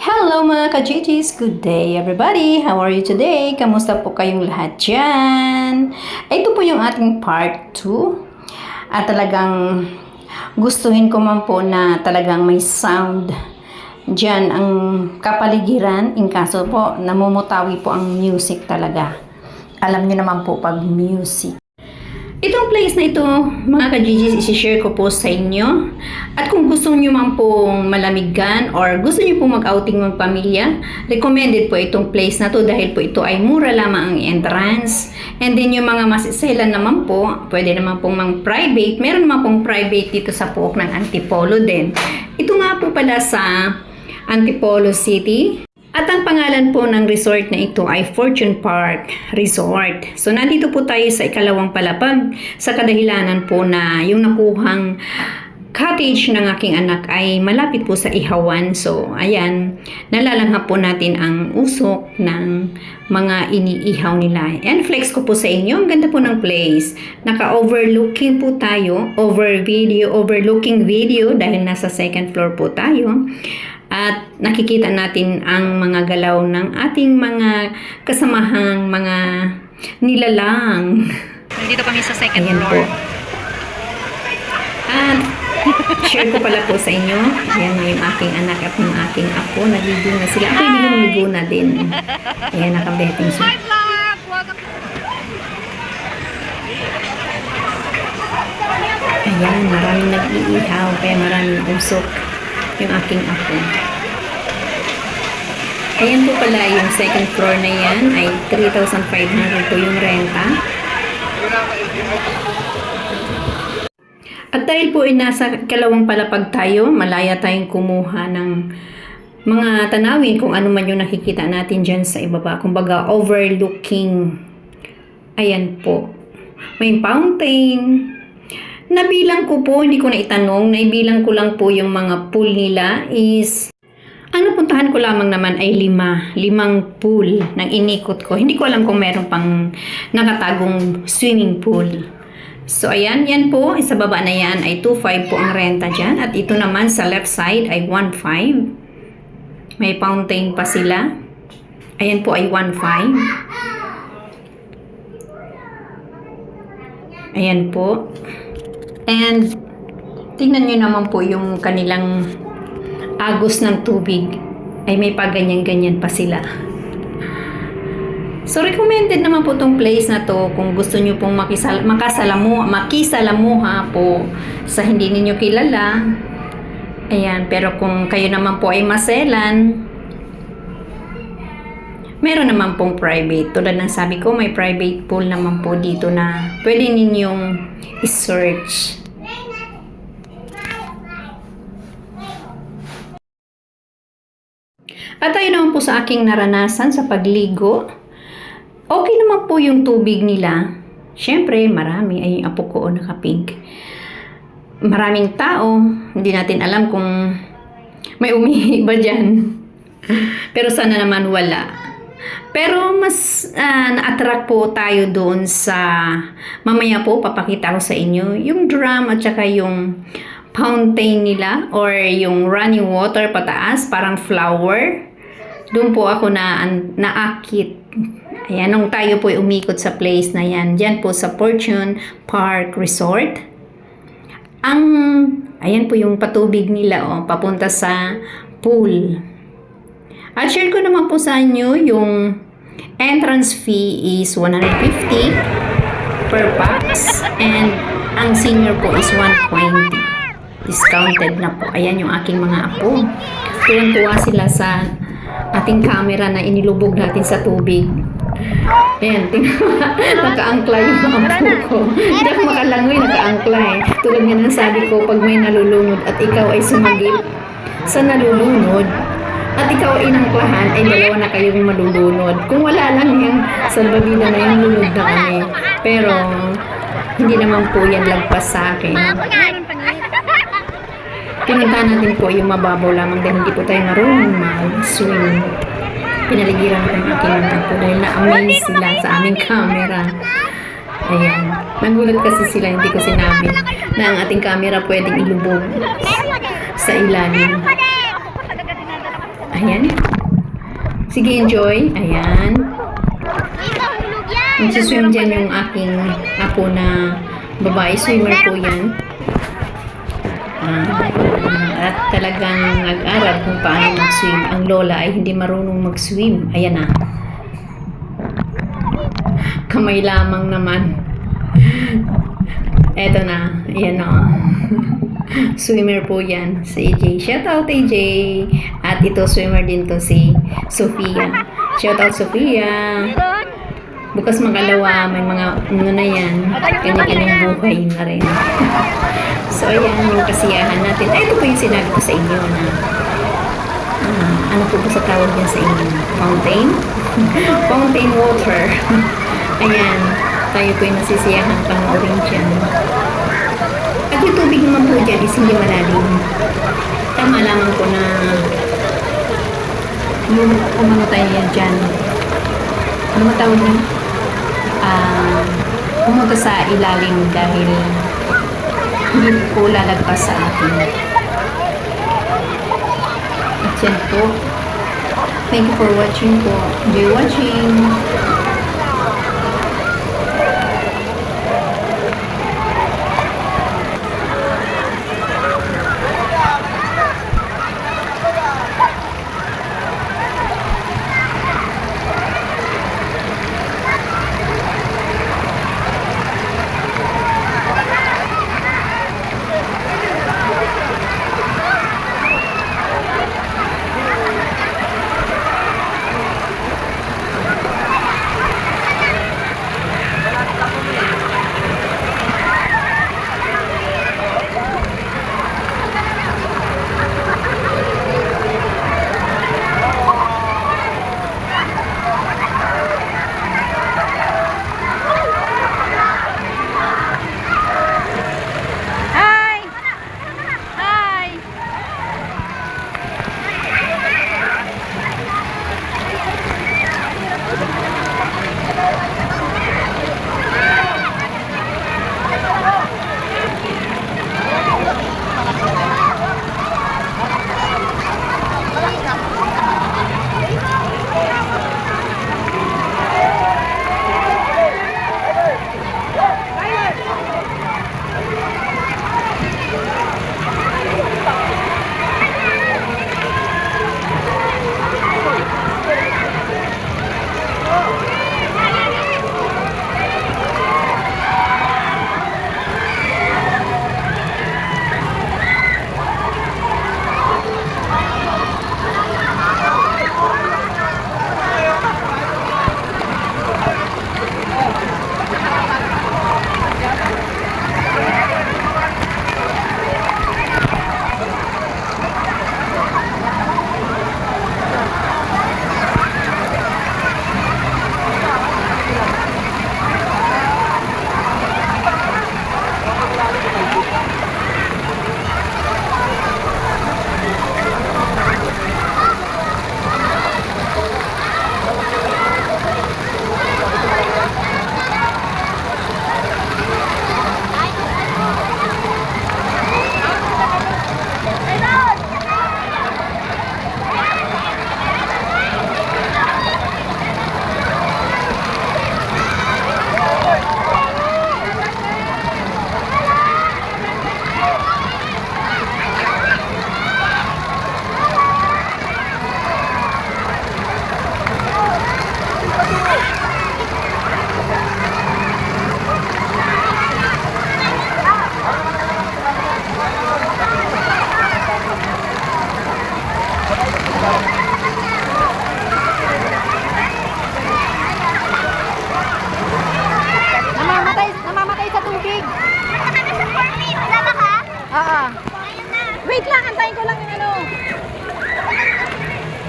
Hello mga ka-GGs! Good day everybody! How are you today? Kamusta po kayong lahat dyan? Ito po yung ating part 2. At talagang gustuhin ko man po na talagang may sound dyan ang kapaligiran. In kaso po, namumutawi po ang music talaga. Alam nyo naman po pag music. Itong place na ito, mga ka-GGs, isi-share ko po sa inyo. At kung gusto nyo man pong malamigan or gusto nyo pong mag-outing ng pamilya, recommended po itong place na to dahil po ito ay mura lamang ang entrance. And then yung mga masiselan naman po, pwede naman pong mang-private. Meron naman pong private dito sa Pook ng Antipolo din. Ito nga po pala sa Antipolo City. At ang pangalan po ng resort na ito ay Fortune Park Resort. So nandito po tayo sa ikalawang palapag sa kadahilanan po na yung nakuhang cottage ng aking anak ay malapit po sa ihawan. So ayan, nalalangha po natin ang usok ng mga iniihaw nila. And flex ko po sa inyo, ang ganda po ng place. Naka-overlooking po tayo, overlooking video dahil nasa second floor po tayo. At nakikita natin ang mga galaw ng ating mga kasamahang mga nilalang. Nandito kami sa second Ayan floor. po. At share ko pala po sa inyo. Ayan na yung aking anak at yung aking apo. Naligo na sila. Ako hindi lumigo na din. Ayan, nakabetting siya. Hi vlog! Welcome Ayan, maraming nag-iihaw. Kaya maraming usok yung aking apo. Ayan po pala yung second floor na yan ay 3,500 po yung renta. At dahil po ay nasa kalawang palapag tayo, malaya tayong kumuha ng mga tanawin kung ano man yung nakikita natin dyan sa ibaba. Kumbaga overlooking. Ayan po. May fountain. Nabilang ko po, hindi ko na itanong, naibilang ko lang po yung mga pool nila is, ang napuntahan ko lamang naman ay limang pool nang inikot ko. Hindi ko alam kung meron pang nakatagong swimming pool. So ayan, yan po, sa baba na yan ay 2,500 po ang renta dyan. At ito naman sa left side ay 1,500. May fountain pa sila. Ayan po ay 1,500. Ayan po. And tingnan nyo naman po yung kanilang agos ng tubig ay may paganyan-ganyan pa sila. So recommended naman po itong place na to kung gusto nyo pong makisalamuha po sa hindi ninyo kilala. Ayan, pero kung kayo naman po ay maselan, meron naman pong private. Tulad ng sabi ko, may private pool naman po dito na pwede ninyong i-search. At tayo naman po sa aking naranasan sa pagligo. Okay naman po yung tubig nila. Siyempre, marami. Ay, yung apo ko nakapink. Maraming tao. Hindi natin alam kung may umihi ba dyan. Pero sana naman wala. Pero mas na-attract po tayo doon sa, mamaya po papakita ko sa inyo, yung drum at saka yung fountain nila or yung running water pataas, parang flower. Doon po ako naakit. Ayan, nung tayo po umikot sa place na yan. Diyan po sa Fortune Park Resort. Ayan po yung patubig nila, papunta sa pool. At share ko naman po sa inyo yung entrance fee is 150 per pax and ang senior po is 120. Discounted na po. Ayan yung aking mga apo. Tuwan-tuwa sila sa ating camera na inilubog natin sa tubig. Ayan, naka-angkla yung apo ko. Hindi ako makalangoy, naka-angkla eh. Tulad nga ng sabi ko, pag may nalulungod at ikaw ay sumagip, sa nalulunod. At ikaw ay nangklahan, ay dalawa na kayong malulunod. Kung wala lang yung salbabida na yung lunod na kami. Pero, hindi naman po yan lagpas sa akin. Pinuntahan natin po yung mababaw lamang dahil hindi po tayo marunong mag-swim. Pinaligiran ko ng aking mga po dahil na-amaze sila sa aming camera. Ayan. Nagulat kasi sila, hindi ko sinabi na ang ating camera pwedeng ilubog sa ilalim. Ayan. Sige, enjoy. Ayan. Magsiswim dyan yung aking apo na babae. Swimmer po yan. At talagang nag-aral kung paano mag-swim. Ang lola ay hindi marunong mag-swim. Ayan na. Kamay lamang naman. Eto na. Ayan o. Swimmer po yan. Si AJ. Shout out AJ. At ito swimmer din to si Sofia. Shout out Sofia. Bukas magalawa, may mga ano na yan. Kanya-kanyang buhay na rin. So, ayan yung kasiyahan natin. Ay, ito po yung sinabi ko sa inyo na ano po ba sa tawag yan sa inyo? Fountain? Fountain water. Ayan. Tayo po yung nasisiyahan panoorin dyan. At yung tubig naman po dyan is hindi malalim. Tama lamang po na umano tayo yan dyan. Ano matawag na? Pumunta sa ilalim dahil hindi po lalagpas sa atin. At yan po. Thank you for watching po. Enjoy watching.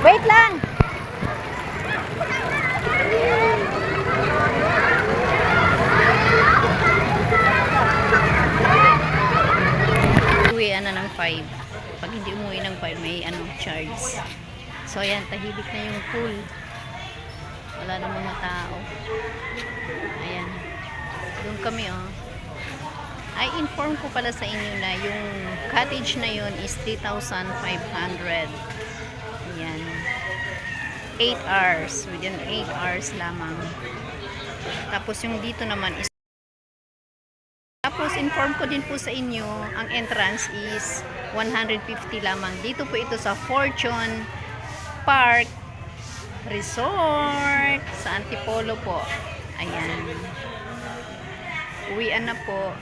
Wait lang! Uwian na ng 5. Pag hindi umuwi ng 5, may charge. So, ayan, tahimik na yung pool. Wala na mga tao. Ayan. Doon kami, oh. I inform ko pala sa inyo na yung cottage na yun is 3,500. Ayan. 8 hours. Within 8 hours lamang. Tapos yung dito naman is tapos inform ko din po sa inyo, ang entrance is 150 lamang. Dito po ito sa Fortune Park Resort sa Antipolo po. Ayan. Uwian na po.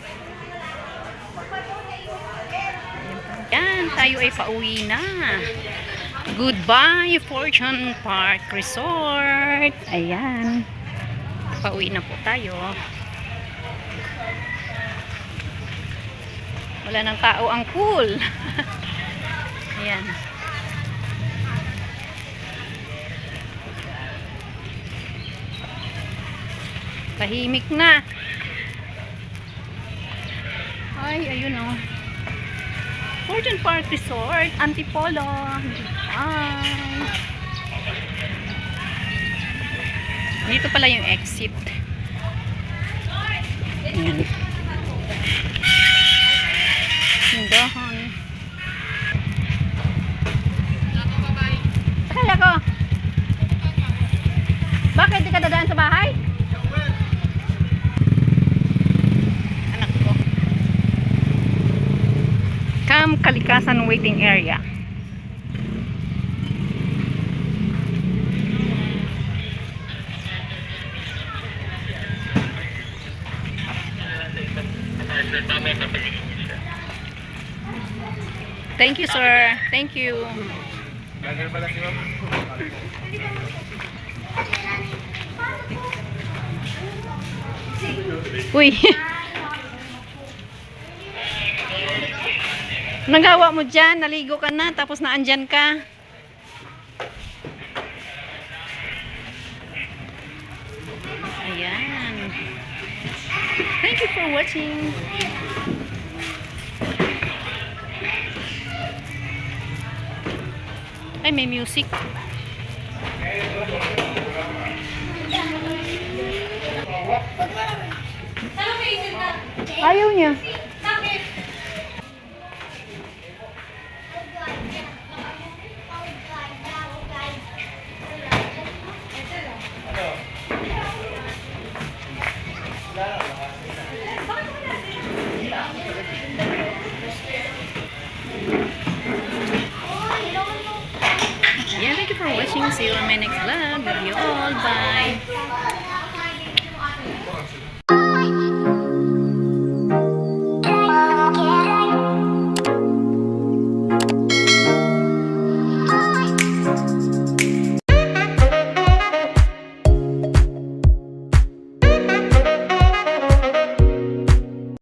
Yan, tayo ay pauwi na. Goodbye, Fortune Park Resort. Ayan. Pauwi na po tayo. Wala nang tao ang pool. Ayan. Tahimik na. Ay, ayun o. Fortune Park Resort, Antipolo. Ay. Dito pala yung exit. Ayan. Tindahan. Akala ko. Bakit di ka dadaan sa bahay? Anak ko. Camp Kalikasan waiting area. Thank you, sir. Thank you. Uy. Nagawa mo dyan, naligo ka na, tapos naandyan ka. Ayan. Thank you for watching. Ay, may music. Ayaw niya. Yeah, thank you for watching. See you on my next vlog. Love you all. Bye.